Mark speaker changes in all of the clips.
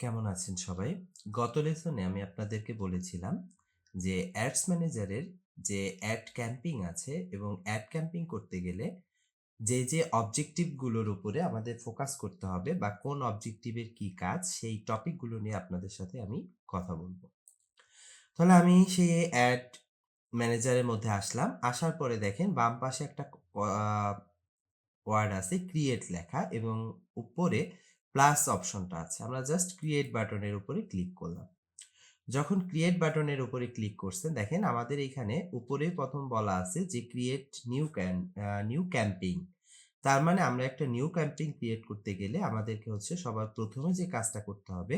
Speaker 1: কেমন আছেন সবাই? গত লেসনে আমি আপনাদেরকে বলেছিলাম যে অ্যাডস ম্যানেজারের যে অ্যাড ক্যাম্পিং আছে এবং অ্যাড ক্যাম্পিং করতে গেলে যে অবজেক্টিভ গুলোর উপরে আমাদের ফোকাস করতে হবে বা কোন অবজেক্টিভের কি কাজ সেই টপিকগুলো নিয়ে আপনাদের সাথে আমি কথা বলব। তাহলে আমি সেই অ্যাড ম্যানেজারের মধ্যে আসলাম। আসার পরে দেখেন বাম পাশে একটা ওয়ার্ড আছে ক্রিয়েট লেখা এবং উপরে প্লাস অপশনটা আছে। আমরা জাস্ট ক্রিয়েট বাটনের উপরে ক্লিক করলাম। যখন ক্রিয়েট বাটনের উপরে ক্লিক করছেন দেখেন আমাদের এখানে উপরে প্রথম বলা আছে যে ক্রিয়েট নিউ ক্যাম্পিং। তার মানে আমরা একটা নিউ ক্যাম্পিং ক্রিয়েট করতে গেলে আমাদেরকে হচ্ছে সবার প্রথমে যে কাজটা করতে হবে,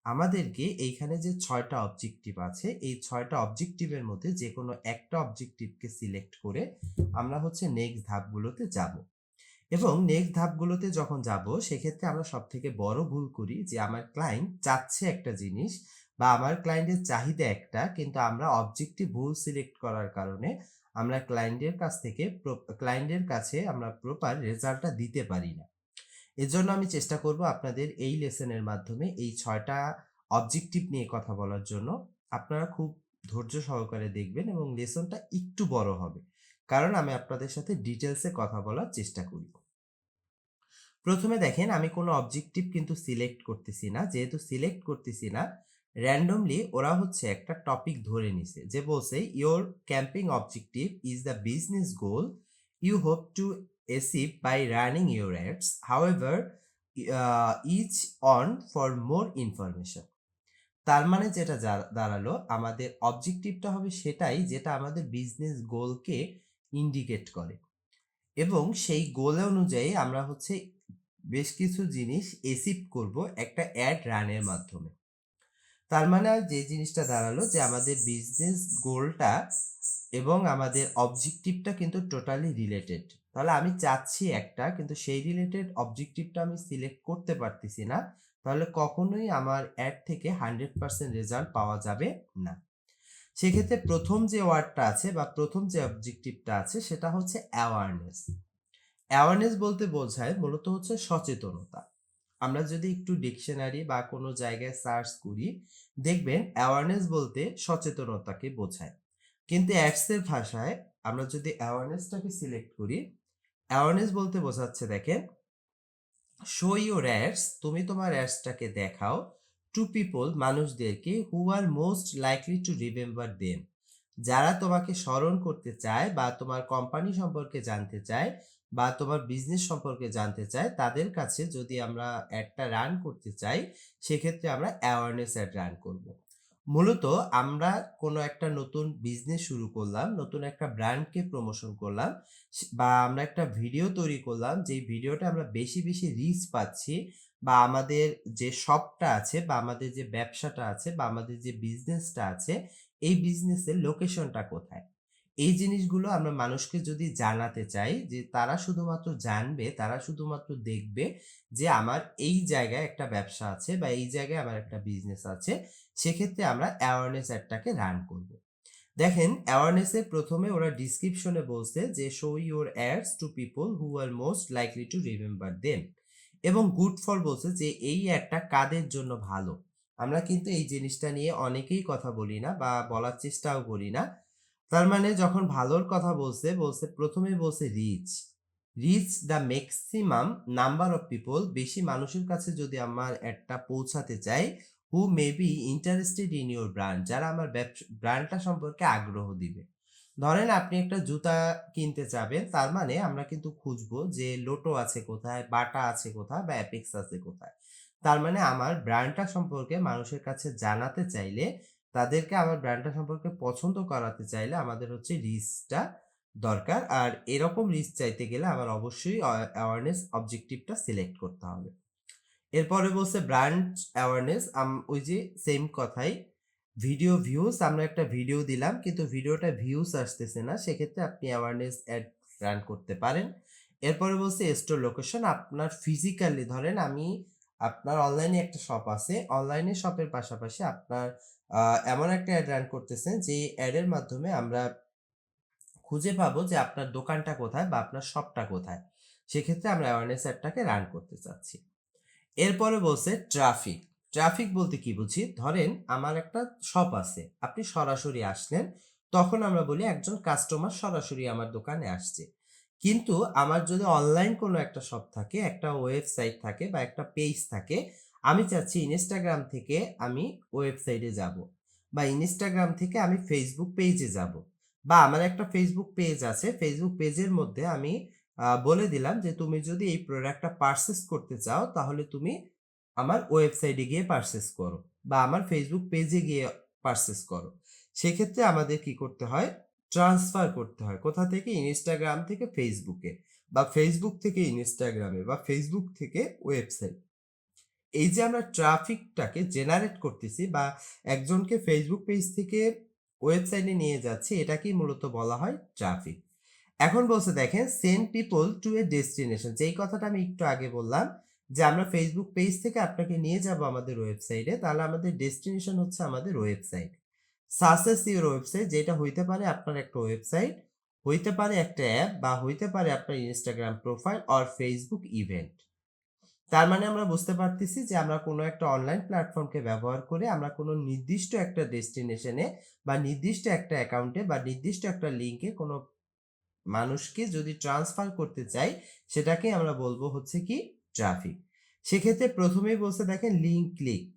Speaker 1: আমাদেরকে এইখানে যে ৬ টা অবজেক্টিভ আছে এই ৬ টা অবজেক্টিভের মধ্যে যেকোনো একটা অবজেক্টিভকে সিলেক্ট করে আমরা হচ্ছে নেক্সট ধাপগুলোতে যাব। এবং নেক্সট ধাপগুলোতে যখন যাব সেক্ষেত্রে আমরা সবথেকে বড় ভুল করি যে আমার ক্লায়েন্ট চাচ্ছে একটা জিনিস বা আমার ক্লায়েন্টের চাহিদা একটা, কিন্তু আমরা অবজেক্টিভ ভুল সিলেক্ট করার কারণে আমরা ক্লায়েন্টের কাছে আমরা প্রপার রেজাল্টটা দিতে পারি না। এজন্য আমি চেষ্টা করব আপনাদের এই লেসনের মাধ্যমে এই ৬ টা অবজেক্টিভ নিয়ে কথা বলার জন্য। আপনারা খুব ধৈর্য সহকারে দেখবেন এবং লেসনটা একটু বড় হবে। কারণ আমি আপনাদের সাথে ডিটেইলসে কথা বলার চেষ্টা করি। প্রথমে দেখেন আমি কোনো অবজেক্টিভ কিন্তু সিলেক্ট করতেছি না। যেহেতু সিলেক্ট করতেছি না, randomly ওরা হচ্ছে একটা টপিক ধরে নিছে। যে বলছে, "Your camping objective is the business goal you hope to achieve by running your ads. However, each on for more information." তার মানে যেটা দাঁড়ালো আমাদের অবজেক্টিভটা হবে সেটাই যেটা আমাদের বিজনেস গোলকে ইন্ডিকেট করে। এবং সেই গোল অনুযায়ী আমরা হচ্ছে বেশ কিছু জিনিস অ্যাচিভ করব একটা অ্যাড রানের মাধ্যমে। তার মানে যে জিনিসটা দাঁড়ালো যে আমাদের বিজনেস গোলটা এবং আমাদের অবজেক্টিভটা কিন্তু টোটালি রিলেটেড। তাহলে আমি চাচ্ছি একটা, কিন্তু সেই রিলেটেড অবজেক্টিভটা আমি সিলেক্ট করতে পারতেছি না। তাহলে কখনোই আমার অ্যাড থেকে 100% রেজাল্ট পাওয়া যাবে না। সেক্ষেত্রে প্রথম যে ওয়ার্ডটা আছে বা প্রথম যে অবজেক্টিভটা আছে সেটা হচ্ছে অ্যাওয়ারনেস। অ্যাওয়ারনেস বলতে বোঝায় মূলত হচ্ছে সচেতনতা। আমরা যদি একটু ডিকশনারি বা কোনো জায়গায় সার্চ করি, দেখবেন অ্যাওয়ারনেস বলতে সচেতনতাকে বোঝায়। কিন্তু অ্যাডস এর ভাষায় আমরা যদি অ্যাওয়ারনেসটাকে সিলেক্ট করি, অ্যাওয়ারনেস বলতে বোঝাচ্ছে দেখেন, শো ইউর অ্যাডস, তুমি তোমার অ্যাডসটাকে দেখাও টু পিপল, মানুষদেরকে, who are most likely to remember them, যারা তোমাকে স্মরণ করতে চায় বা তোমার কোম্পানি সম্পর্কে জানতে চায় বা তোমার বিজনেস সম্পর্কে জানতে চায়, তাদের কাছে যদি আমরা অ্যাডটা রান করতে চাই সেক্ষেত্রে আমরা অ্যাওয়ারনেস অ্যাড রান করব। মূলত আমরা কোনো একটা নতুন বিজনেস শুরু করলাম, নতুন একটা ব্র্যান্ডকে প্রমোশন করলাম, বা আমরা একটা ভিডিও তৈরি করলাম যেই ভিডিওটা আমরা বেশি বেশি রিচ পাচ্ছি, বা আমাদের যে শপটা আছে বা আমাদের যে ব্যবসাটা আছে বা আমাদের যে বিজনেসটা আছে এই বিজনেসের লোকেশনটা কোথায়? এই জিনিসগুলো আমরা মানুষকে যদি জানাতে চাই যে তারা শুধুমাত্র জানবে, তারা শুধুমাত্র দেখবে যে আমার এই জায়গায় একটা ব্যবসা আছে বা এই জায়গায় আমার একটা বিজনেস আছে, সেক্ষেত্রে আমরা অ্যাওয়ারনেস অ্যাডটাকে রান করব। দেখেন অ্যাওয়ারনেস এর প্রথমে ওরা ডিসক্রিপশনে বলছে যে show your ads to people who are most likely to remember them, এবং গুড ফর বলছে যে এই অ্যাডটা কাদের জন্য ভালো। আমরা কিন্তু এই জিনিসটা নিয়ে অনেকেই কথা বলি না বা বলার চেষ্টাও করি না। তার মানে যখন ভালোর কথা বলছে, বলছে প্রথমে বলছে reach the maximum number of people, বেশি মানুষের কাছে যদি আমার অ্যাডটা পৌঁছাতে চাই, who may be interested in your brand, যারা আমার ব্র্যান্ডটা সম্পর্কে আগ্রহ দিবে। ধরেন আপনি একটা জুতা কিনতে চাবেন, তার মানে আমরা কিন্তু খুঁজবো যে লোটো আছে কোথায়, বাটা আছে কোথায় বা অ্যাপেক্স আছে কোথায়। তার মানে আমার ব্র্যান্ডটা সম্পর্কে মানুষের কাছে জানাতে চাইলে, তাদেরকে আমার ব্র্যান্ডটা সম্পর্কে পছন্দ করাতে চাইলে আমাদের হচ্ছে রিচটা দরকার। আর এরকম রিচ চাইতে গেলে আমার অবশ্যই অ্যাওয়ারনেস অবজেক্টিভটা সিলেক্ট করতে হবে। এরপরে বলছে ব্র্যান্ড অ্যাওয়ারনেস, ওই যে সেম কথাই, ভিডিও ভিউজ, আমরা একটা ভিডিও দিলাম কিন্তু ভিডিওটা ভিউজ আসতেছে না, সেক্ষেত্রে আপনি অ্যাওয়ারনেস অ্যাড রান করতে পারেন। এরপরে বলছে স্টোর লোকেশন, আপনার ফিজিক্যালি ধরেন আপনার অনলাইনে একটা শপ আছে, অনলাইনে শপের পাশাপাশি আপনার এমন একটা অ্যাড রান করতেছেন যে অ্যাডের মাধ্যমে আমরা খুঁজে পাবো যে আপনার দোকানটা কোথায় বা আপনার শপটা কোথায়। সেক্ষেত্রে আমরা অ্যাওয়ারনেস অ্যাডটাকে রান করতে চাচ্ছি। এরপরে বলছে ট্রাফিক। ট্রাফিক বলতে কি বুঝি? ধরেন আমার একটা শপ আছে। আপনি সরাসরি আসলেন, তখন আমরা বলি একজন কাস্টমার সরাসরি আমার দোকানে আসছে। কিন্তু আমার যদি অনলাইন কোনো একটা শপ থাকে, একটা ওয়েবসাইট থাকে বা একটা পেজ থাকে, আমি চাচ্ছি Instagram থেকে আমি ওয়েবসাইটে যাবো বা Instagram থেকে আমি Facebook পেজে যাবো বা আমার একটা Facebook পেজ আছে। Facebook পেজের মধ্যে আমি বলে দিলাম যে, "তুমি যদি এই প্রোডাক্টটা পারচেজ করতে চাও, তাহলে তুমি আমার ওয়েবসাইটে গিয়ে পারচেজ করো বা আমার ফেসবুক পেজে গিয়ে পারচেজ করো।" সেক্ষেত্রে আমাদের কি করতে হয়? ট্রান্সফার করতে হয়। কোথা থেকে? ইনস্টাগ্রাম থেকে ফেসবুকে বা ফেসবুক থেকে ইনস্টাগ্রামে বা ফেসবুক থেকে ওয়েবসাইট। এই যে আমরা ট্রাফিকটাকে জেনারেট করতেছি বা একজনকে ফেসবুক পেজ থেকে ওয়েবসাইটে নিয়ে যাচ্ছি, এটাকেই মূলত বলা হয় ট্রাফিক। এখন বলছে দেখেন, send people to A destination. যেই কথাটা আমি একটু আগে বললাম যে আমরা ফেসবুক পেজ থেকে আপনাকে নিয়ে যাব আমাদের ওয়েবসাইটে, তাহলে আমাদের ডেস্টিনেশন হচ্ছে আমাদের ওয়েবসাইট। সাসেস ইউর ওয়েবসাইট, যেটা হইতে পারে আপনার একটা ওয়েবসাইট, হইতে পারে একটা অ্যাপ বা হইতে পারে আপনার Instagram profile or Facebook event. তার মানে আমরা বুঝতে পারতেছি যে আমরা কোনো একটা অনলাইন প্ল্যাটফর্মকে ব্যবহার করে আমরা কোনো নির্দিষ্ট একটা ডেস্টিনেশনে বা নির্দিষ্ট একটা অ্যাকাউন্টে বা নির্দিষ্ট একটা লিঙ্কে কোনো মানুষকে যদি ট্রান্সফার করতে চাই, সেটাকে আমরা বলবো হচ্ছে কি ট্রাফিক। সেক্ষেত্রে ১ম এই বলছে দেখেন, লিঙ্ক ক্লিক।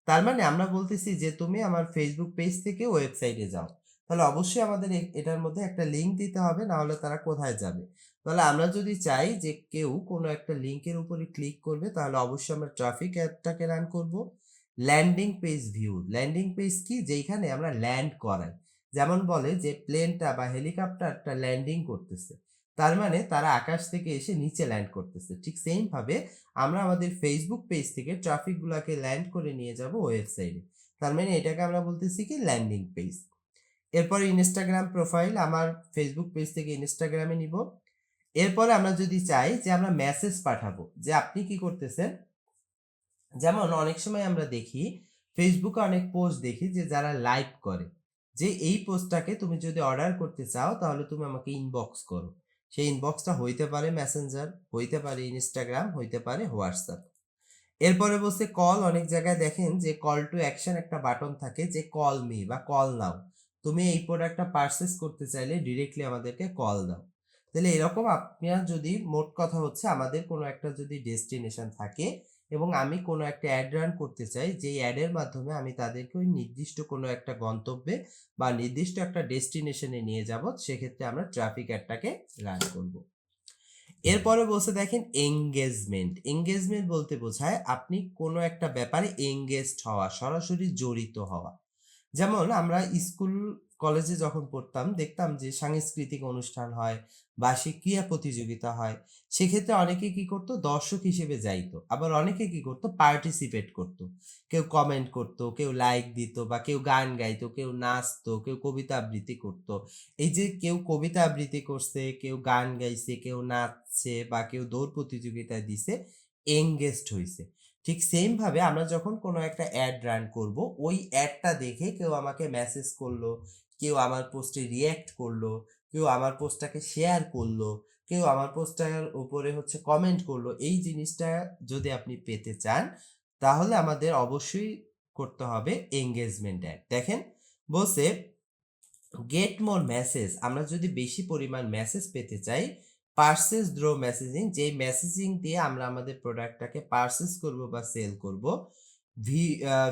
Speaker 1: তার মানে আমরা বলতেছি যে তুমি আমার ফেসবুক পেজ থেকে ওয়েবসাইটে যাও। তাহলে অবশ্যই আমাদের এটার মধ্যে একটা লিঙ্ক দিতে হবে, না হলে তারা কোথায় যাবে? তাহলে আমরা যদি চাই যে কেউ কোনো একটা লিঙ্কের উপরে ক্লিক করবে, তাহলে অবশ্যই আমরা ট্রাফিক অ্যাপটাকে রান করব। Landing page view. Landing page কি? যেইখানে আমরা ল্যান্ড করাই। যেমন বলে যে প্লেনটা বা হেলিকপ্টারটা ল্যান্ডিং করতেছে। তার মানে তারা আকাশ থেকে এসে নিচে ল্যান্ড করতেছে। ঠিক সেইম ভাবে আমরা আমাদের ফেসবুক পেজ থেকে ট্রাফিক গুলাকে ল্যান্ড করে নিয়ে যাব ওয়েবসাইটে। তার মানে এটাকে আমরা বলতেছি কি ল্যান্ডিং পেজ। এরপরে ইনস্টাগ্রাম প্রোফাইল, আমার ফেসবুক পেজ থেকে ইনস্টাগ্রামে নিব। এরপরে আমরা যদি চাই যে আমরা মেসেজ পাঠাবো যে আপনি কি করতেছেন, যেমন অনেক সময় আমরা দেখি ফেসবুকে অনেক পোস্ট দেখি যে যারা লাইভ করে যে এই পোস্টটাকে তুমি যদি অর্ডার করতে চাও তাহলে তুমি আমাকে ইনবক্স করো। সেই ইনবক্সটা হইতে পারে মেসেঞ্জার, হইতে পারে ইনস্টাগ্রাম, হইতে পারে হোয়াটসঅ্যাপ। এরপরে বলছে কল। অনেক জায়গায় দেখেন যে কল টু অ্যাকশন একটা বাটন থাকে যে কল মি বা কল নাও। তুমি এই প্রোডাক্টটা পারচেজ করতে চাইলে ডিরেক্টলি আমাদেরকে কল দাও। তাহলে এরকম আপনার যদি মোট কথা হচ্ছে আমাদের কোনো একটা যদি ডেস্টিনেশন থাকে এবং আমি কোনো একটা অ্যাড রান করতে চাই, যেই অ্যাডের মাধ্যমে আমি তাদেরকে ওই নির্দিষ্ট কোনো একটা গন্তব্যে বা নির্দিষ্ট একটা ডেস্টিনেশনে নিয়ে যাব, সেক্ষেত্রে আমরা ট্রাফিক অ্যাডটাকে রান করব। এরপরে বলছে দেখেন এঙ্গেজমেন্ট। এঙ্গেজমেন্ট বলতে বোঝায় আপনি কোনো একটা ব্যাপারে এঙ্গেজড হওয়া, সরাসরি জড়িত হওয়া। যেমন আমরা স্কুল কলেজে যখন পড়তাম দেখতাম যে সাংস্কৃতিক অনুষ্ঠান হয়, বার্ষিক ক্রীড়া প্রতিযোগিতা হয়। সেক্ষেত্রে অনেকে কি করতো? দর্শক হিসেবে যাইতো। আবার অনেকে কি করতো? পার্টিসিপেট করতো। কেউ কমেন্ট করতো, কেউ লাইক দিত বা কেউ গান গাইতো, কেউ নাচতো, কেউ কবিতা আবৃত্তি করতো। এই যে কেউ কবিতা আবৃত্তি করছে, কেউ গান গাইছে, কেউ নাচছে বা কেউ দৌড় প্রতিযোগিতায় দিছে, এনগেজড হইছে। ঠিক সেম ভাবে আমরা যখন কোনো একটা অ্যাড রান করব, ওই অ্যাডটা দেখে কেউ আমাকে মেসেজ করলো, কেউ আমার পোস্টে রিঅ্যাক্ট করলো, কেউ আমার পোস্টটাকে শেয়ার করলো, কেউ আমার পোস্টটার উপরে হচ্ছে কমেন্ট করলো। এই জিনিসটা যদি আপনি পেতে চান, তাহলে আমাদের অবশ্যই করতে হবে এনগেজমেন্ট অ্যাড। দেখেন বলছে গেট মোর মেসেজ। আমরা যদি বেশি পরিমাণ মেসেজ পেতে চাই, পারচেজ থ্রু মেসেজিং, যেই মেসেজিং দিয়ে আমরা আমাদের প্রোডাক্টটাকে পারচেজ করব বা সেল করব।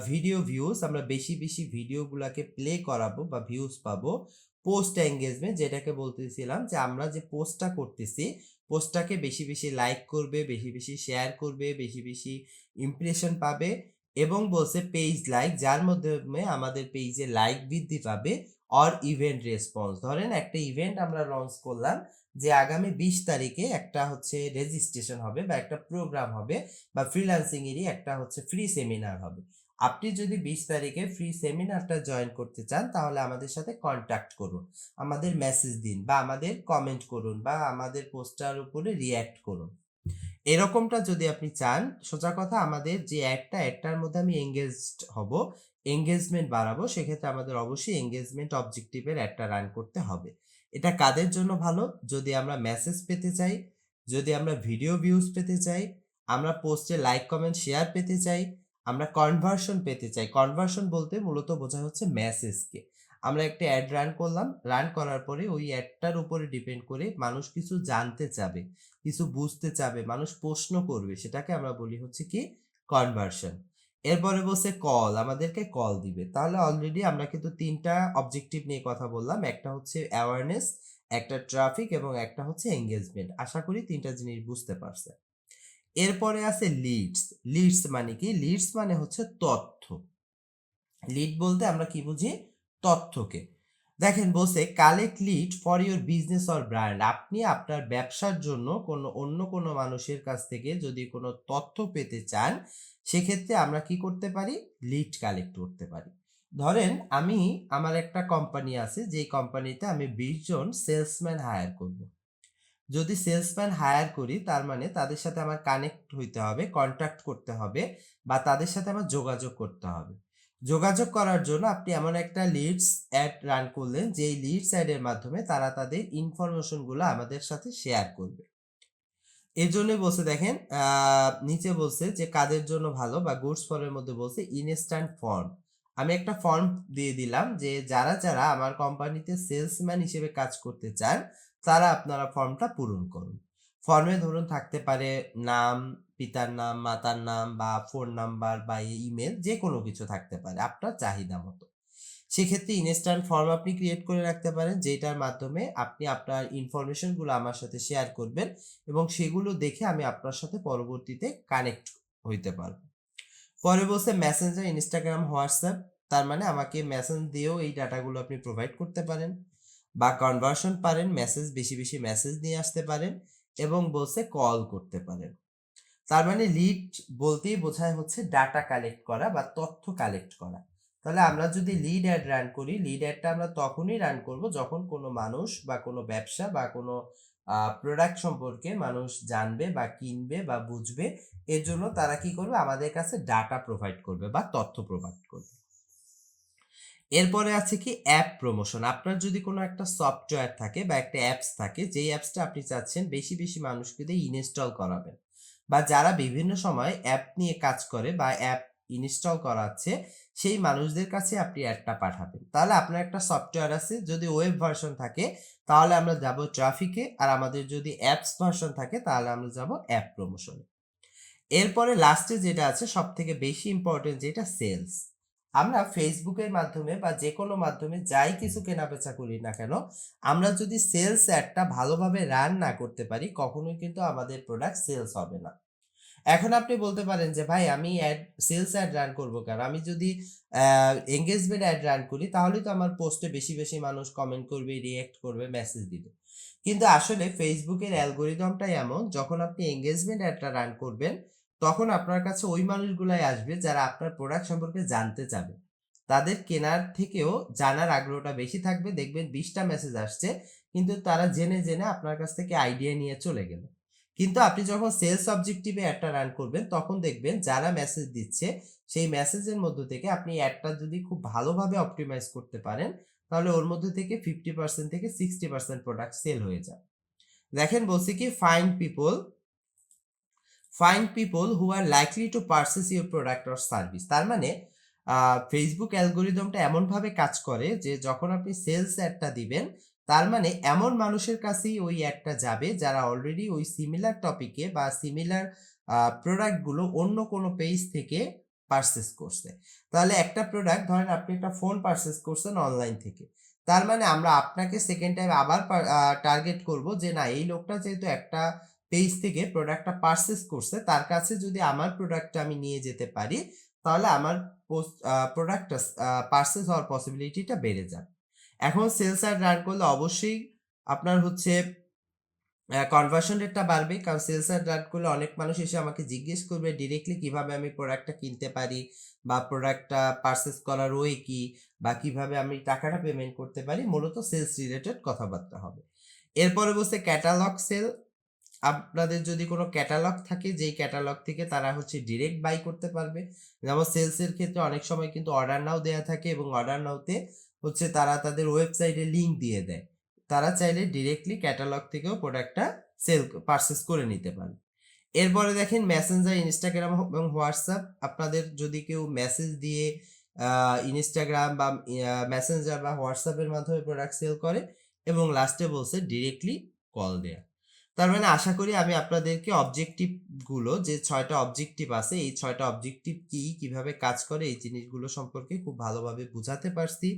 Speaker 1: ভিডিও ভিউজ, আমরা বেশি বেশি ভিডিওগুলোকে প্লে করাবো বা ভিউজ পাবো। পোস্ট এঙ্গেজমেন্ট, যেটাকে বলতেছিলাম যে আমরা যে পোস্টটা করতেছি, পোস্টটাকে বেশি বেশি লাইক করবে, বেশি বেশি শেয়ার করবে, বেশি বেশি ইমপ্রেশন পাবে। এবং বলছে পেজ লাইক, যার মাধ্যমে আমাদের পেজে লাইক বৃদ্ধি পাবে। অর ইভেন্ট রেসপন্স, ধরেন একটা ইভেন্ট আমরা লঞ্চ করলাম যে আগামী ২০ তারিখে একটা হচ্ছে রেজিস্ট্রেশন হবে বা একটা প্রোগ্রাম হবে বা ফ্রিল্যান্সিং এরই একটা হচ্ছে ফ্রি সেমিনার হবে। আপনি যদি ২০ তারিখে ফ্রি সেমিনারটা জয়েন করতে চান, তাহলে আমাদের সাথে কন্ট্যাক্ট করুন, আমাদের মেসেজ দিন বা আমাদের কমেন্ট করুন বা আমাদের পোস্টার উপরে রিঅ্যাক্ট করুন। এরকমটা যদি আপনি চান, সোজা কথা আমাদের যে অ্যাডটার মধ্যে আমি এনগেজড হব, এনগেজমেন্ট বাড়াবো, সেক্ষেত্রে আমাদের অবশ্যই এনগেজমেন্ট অবজেক্টিভের অ্যাডটা রান করতে হবে। এটা কাদের জন্য ভালো? যদি আমরা মেসেজ পেতে চাই, যদি আমরা ভিডিও ভিউজ পেতে চাই, আমরা পোস্টে লাইক, কমেন্ট, শেয়ার পেতে চাই, আমরা কনভার্সন পেতে চাই। কনভার্সন বলতে মূলত বোঝায় হচ্ছে মেসেজকে। আমরা একটা অ্যাড রান করলাম। রান করার পরে ওই অ্যাডটার উপরে ডিপেন্ড করে মানুষ কিছু জানতে চাবে, কিছু বুঝতে চাবে, মানুষ প্রশ্ন করবে। সেটাকে আমরা বলি হচ্ছে কি কনভার্সন। এরপরে বলছে কল, আমাদেরকে কল দিবে। তাহলে অলরেডি আমরা কিন্তু ৩ টা অবজেক্টিভ নিয়ে কথা বললাম। একটা হচ্ছে অ্যাওয়ারনেস, একটা ট্রাফিক এবং একটা হচ্ছে এনগেজমেন্ট। আশা করি ৩ টা জিনিস বুঝতে পারছেন। এরপরে আছে লিডস। লিডস মানে কি? লিডস মানে হচ্ছে তথ্য। লিড বলতে আমরা কি বুঝি? তথ্যকে। দেখেন বলছে collect lead for your business or brand. আপনি আপনার ব্যবসার জন্য অন্য কোনো মানুষের কাছ থেকে যদি কোনো তথ্য পেতে চান, সেক্ষেত্রে আমরা কি করতে পারি? লিড কালেক্ট করতে পারি। ধরেন আমার একটা কোম্পানি আছে, যেই কোম্পানিতে আমি ২০ জন সেলসম্যান হায়ার করব। যদি সেলসম্যান হায়ার করি তার মানে তাদের সাথে আমার কানেক্ট হইতে হবে, কন্ট্যাক্ট করতে হবে বা তাদের সাথে আমার যোগাযোগ করতে হবে। যোগাযোগ করার জন্য আপনি এমন একটা লিডস অ্যাড রান করলেন যেই লিডস অ্যাডের মাধ্যমে তারা তাদের ইনফরমেশনগুলো আমাদের সাথে শেয়ার করবে। এজন্যই বলছে দেখেন নিচে বলছে যে কাদের জন্য ভালো বা গুডস ফরের মধ্যে বলছে ইনস্ট্যান্ট ফর্ম। আমি একটা ফর্ম দিয়ে দিলাম যে যারা আমার কোম্পানিতে সেলসম্যান হিসেবে কাজ করতে চান, তারা আপনারা ফর্মটা পূরণ করুন। ফর্মে ধরুন থাকতে পারে নাম, পিতার নাম, মাতার নাম বা ফোন নাম্বার বা ইমেইল যেকোনো কিছু থাকতে পারে আপনার চাহিদা মতো। সেক্ষেত্রে ইনস্ট্যান্ট ফর্ম আপনি ক্রিয়েট করে রাখতে পারেন, যেটার মাধ্যমে আপনি আপনার ইনফরমেশনগুলো আমার সাথে শেয়ার করবেন এবং সেগুলো দেখে আমি আপনার সাথে পরবর্তীতে কানেক্ট হইতে পারবো। পরে বলছে মেসেঞ্জার, ইনস্টাগ্রাম, হোয়াটসঅ্যাপ। তার মানে আমাকে মেসেজ দিয়েও এই ডাটাগুলো আপনি প্রোভাইড করতে পারেন বা কনভার্সন পারেন, বেশি মেসেজ নিয়ে আসতে পারেন এবং বলছে কল করতে পারেন। তার মানে লিড বলতেই বোঝায় হচ্ছে ডাটা কালেক্ট করা বা তথ্য কালেক্ট করা। তাহলে আমরা যদি লিড অ্যাড রান করি, লিড অ্যাডটা আমরা তখনই রান করব যখন কোনো মানুষ বা কোনো ব্যবসা বা কোনো প্রোডাক্ট সম্পর্কে মানুষ জানবে বা কিনবে বা বুঝবে। এর জন্য তারা কি করবে? আমাদের কাছে ডাটা প্রোভাইড করবে বা তথ্য প্রোভাইড করবে। এরপরে আছে কি অ্যাপ প্রমোশন। আপনার যদি কোনো একটা সফটওয়্যার থাকে বা একটা অ্যাপস থাকে, যেই অ্যাপসটা আপনি চাচ্ছেন বেশি মানুষকে দিয়ে ইনস্টল করাবেন বা যারা বিভিন্ন সময় অ্যাপ নিয়ে কাজ করে বা অ্যাপ ইনস্টল করাচ্ছে, সেই মানুষদের কাছে আপনি অ্যাডটা পাঠাবেন। তাহলে আপনার একটা সফটওয়্যার আছে, যদি ওয়েব ভার্সন থাকে তাহলে আমরা যাব ট্রাফিকে, আর আমাদের যদি অ্যাপস ভার্সন থাকে তাহলে আমরা যাব অ্যাপ প্রমোশনে। এরপরে লাস্টে যেটা আছে সবথেকে বেশি ইম্পর্টেন্ট, যেটা সেলস। আমরা ফেসবুকের মাধ্যমে বা যেকোনো মাধ্যমে যাই কিছু কেনাবেচা করি না কেন, আমরা যদি সেলস অ্যাডটা ভালোভাবে রান না করতে পারি, কখনোই কিন্তু আমাদের প্রোডাক্ট সেলস হবে না। এখন আপনি বলতে পারেন যে ভাই আমি সেলস অ্যাড রান করব কেন? আমি যদি এনগেজমেন্ট অ্যাড রান করি তাহলেই তো আমার পোস্টে বেশি মানুষ কমেন্ট করবে, রিঅ্যাক্ট করবে, মেসেজ দিবে। কিন্তু আসলে ফেসবুকের অ্যালগরিদমটাই এমন, যখন আপনি এনগেজমেন্ট অ্যাডটা রান করবেন তখন আপনার কাছে ওই মানুষগুলাই আসবে যারা আপনার প্রোডাক্ট সম্পর্কে জানতে চাবে। তাদের কেনার থেকেও জানার আগ্রহটা বেশি থাকবে। দেখবেন ২০ টা মেসেজ আসছে কিন্তু তারা জেনে আপনার কাছ থেকে আইডিয়া নিয়ে চলে গেল। কিন্তু আপনি যখন সেলস অবজেক্টিভে অ্যাডটা রান করবেন তখন দেখবেন যারা মেসেজ দিচ্ছে সেই মেসেজের মধ্য থেকে আপনি অ্যাডটা যদি খুব ভালোভাবে অপটিমাইজ করতে পারেন তাহলে ওর মধ্যে থেকে 50% থেকে 60% প্রোডাক্ট সেল হয়ে যায়। দেখেন বলছি কি find people who are likely to purchase your product or service. তার মানে ফেসবুক অ্যালগোরিদমটা এমনভাবে কাজ করে যে যখন আপনি সেলস অ্যাডটা দিবেন তার মানে এমন মানুষের কাছেই ওই অ্যাডটা যাবে যারা অলরেডি ওই সিমিলার টপিকে বা সিমিলার প্রোডাক্টগুলো অন্য কোনো পেজ থেকে পারচেস করছে। তাহলে একটা প্রোডাক্ট ধরেন আপনি একটা ফোন পারচেস করছেন অনলাইন থেকে, তার মানে আমরা আপনাকে সেকেন্ড টাইম আবার টার্গেট করব যে না, এই লোকটা যেহেতু একটা পেজ থেকে প্রোডাক্টটা পারচেস করছে, তার কাছে যদি আমার প্রোডাক্টটা আমি নিয়ে যেতে পারি তাহলে আমার প্রোডাক্টটা পারচেস হওয়ার পসিবিলিটিটা বেড়ে যাবে। এখন সেলস অ্যাড রান করলে অবশ্যই আপনার হচ্ছে কনভার্সন রেটটা বাড়বে। কারণ সেলস অ্যাড রান করলে অনেক মানুষ এসে আমাকে জিজ্ঞেস করবে ডিরেক্টলি কিভাবে আমি প্রোডাক্টটা কিনতে পারি বা প্রোডাক্টটা পারচেস করার ওয়ে কি বা কিভাবে আমি টাকাটা পেমেন্ট করতে পারি। মূলত সেলস রিলেটেড কথাবার্তা হবে। এরপরে বলছে ক্যাটালগ সেল। আপনাদের যদি কোনো ক্যাটালগ থাকে যেই ক্যাটালগ থেকে তারা হচ্ছে ডিরেক্ট বাই করতে পারবে। যেমন সেলসের ক্ষেত্রে অনেক সময় কিন্তু অর্ডার নাও দেয়া থাকে এবং অর্ডার নাওতে হচ্ছে তারা তাদের ওয়েবসাইটে লিংক দিয়ে দেয়। তারা চাইলে ডিরেক্টলি ক্যাটালগ থেকেও প্রোডাক্টটা পারচেস করে নিতে পারে। এরপরে দেখেন মেসেঞ্জার, ইনস্টাগ্রাম এবং হোয়াটসঅ্যাপ। আপনাদের যদি কেউ মেসেজ দিয়ে ইনস্টাগ্রাম বা মেসেঞ্জার বা হোয়াটসঅ্যাপের মাধ্যমে প্রোডাক্ট সেল করে এবং লাস্টে বলছে ডিরেক্টলি কল দেয়া। তার মানে আশা করি আমি আপনাদেরকে অবজেক্টিভ গুলো, যে ৬ টা অবজেক্টিভ আছে, এই ৬ টা অবজেক্টিভ কি, কিভাবে কাজ করে, এই জিনিসগুলো সম্পর্কে খুব ভালোভাবে বুঝাতে পারছি।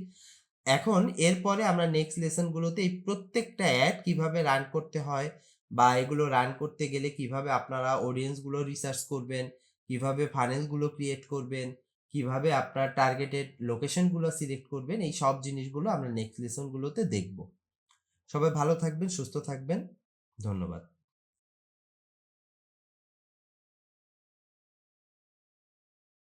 Speaker 1: এখন এরপরে আমরা নেক্সট লেসন গুলোতে এই প্রত্যেকটা অ্যাড কিভাবে রান করতে হয় বা এগুলো রান করতে গেলে কিভাবে আপনারা অডিয়েন্স গুলো রিসার্চ করবেন, কিভাবে ফানেল গুলো ক্রিয়েট করবেন, কিভাবে আপনার টার্গেটেড লোকেশন গুলো সিলেক্ট করবেন, এই সব জিনিসগুলো আমরা নেক্সট লেসন গুলোতে দেখব। সবাই ভালো থাকবেন, সুস্থ থাকবেন। ধন্যবাদ।